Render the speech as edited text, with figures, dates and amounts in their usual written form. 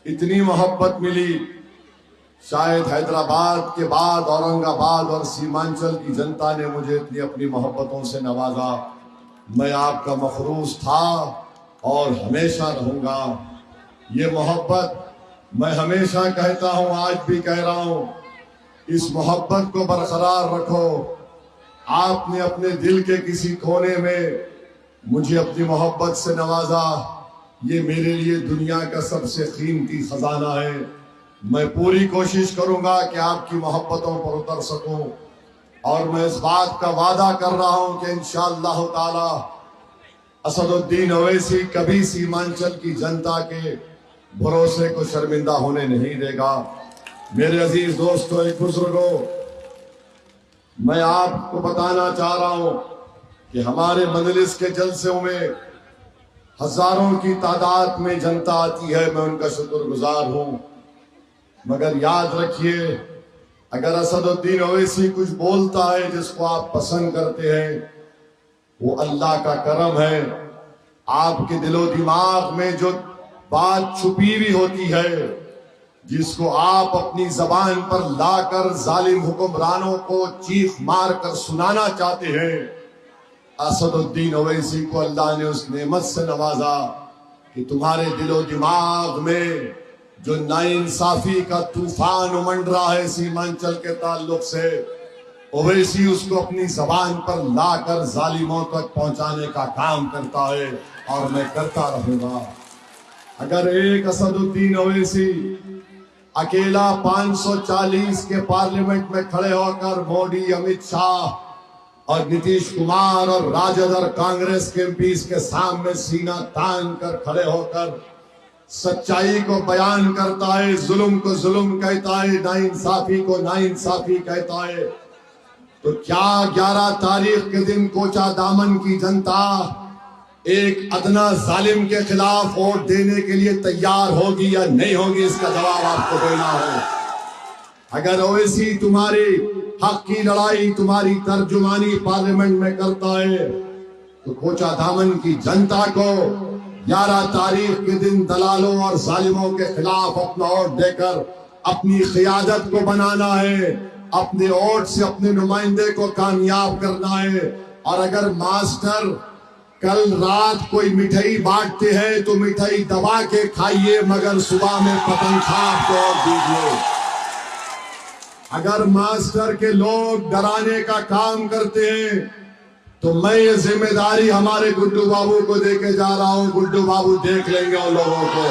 اتنی محبت ملی، شاید حیدرآباد کے بعد اورنگ آباد اور سیمانچل کی جنتا نے مجھے اتنی اپنی محبتوں سے نوازا۔ میں آپ کا مخروص تھا اور ہمیشہ رہوں گا۔ یہ محبت میں ہمیشہ کہتا ہوں، آج بھی کہہ رہا ہوں، اس محبت کو برقرار رکھو۔ آپ نے اپنے دل کے کسی کونے میں مجھے اپنی محبت سے نوازا، یہ میرے لیے دنیا کا سب سے قیمتی خزانہ ہے۔ میں پوری کوشش کروں گا کہ آپ کی محبتوں پر اتر سکوں، اور میں اس بات کا وعدہ کر رہا ہوں کہ انشاءاللہ تعالی اسد الدین اویسی کبھی سیمانچل کی جنتا کے بھروسے کو شرمندہ ہونے نہیں دے گا۔ میرے عزیز دوستو، ایک بزرگوں، میں آپ کو بتانا چاہ رہا ہوں کہ ہمارے مجلس کے جلسوں میں ہزاروں کی تعداد میں جنتا آتی ہے، میں ان کا شکر گزار ہوں، مگر یاد رکھیے، اگر اسد الدین اویسی کچھ بولتا ہے جس کو آپ پسند کرتے ہیں، وہ اللہ کا کرم ہے۔ آپ کے دل و دماغ میں جو بات چھپی ہوئی ہوتی ہے، جس کو آپ اپنی زبان پر لا کر ظالم حکمرانوں کو چیخ مار کر سنانا چاہتے ہیں، اسد الدین اویسی کو اللہ نے اس نعمت سے نوازا کہ تمہارے دل و دماغ میں جو ناانصافی کا طوفان امنڈ رہا ہے سیمانچل کے تعلق سے، اویسی اس کو اپنی زبان پر لا کر ظالموں تک پہنچانے کا کام کرتا ہے، اور میں کرتا رہوں گا۔ اگر ایک اسد الدین اویسی اکیلا 540 کے پارلیمنٹ میں کھڑے ہو کر مودی، امت شاہ اور نتیش کمار اور راجد اور کانگریس کے امپیز کے سامنے سینہ تان کر کھڑے ہو کر سچائی کو بیان کرتا ہے، ظلم کو ظلم کہتا ہے، ناانصافی کو ناانصافی کہتا ہے، تو کیا 11 تاریخ کے دن کوچہ دامن کی جنتا ایک ادنا ظالم کے خلاف ووٹ دینے کے لیے تیار ہوگی یا نہیں ہوگی؟ اس کا جواب آپ کو دینا ہے۔ اگر اویسی تمہاری حق کی لڑائی، تمہاری ترجمانی پارلیمنٹ میں کرتا ہے، تو کوچہ دامن کی جنتا کو 11 تاریخ کے دن دلالوں اور ظالموں کے خلاف اپنا ووٹ دے کر اپنی قیادت کو بنانا ہے، اپنے ووٹ سے اپنے نمائندے کو کامیاب کرنا ہے۔ اور اگر ماسٹر کل رات کوئی مٹھائی بانٹتے ہیں تو مٹھائی دبا کے کھائیے، مگر صبح میں پتنگ چھاپ کو اور دیجیے۔ اگر ماسٹر کے لوگ ڈرانے کا کام کرتے ہیں تو میں یہ ذمہ داری ہمارے گڈو بابو کو دے کے جا رہا ہوں، گڈو بابو دیکھ لیں گے ان لوگوں کو۔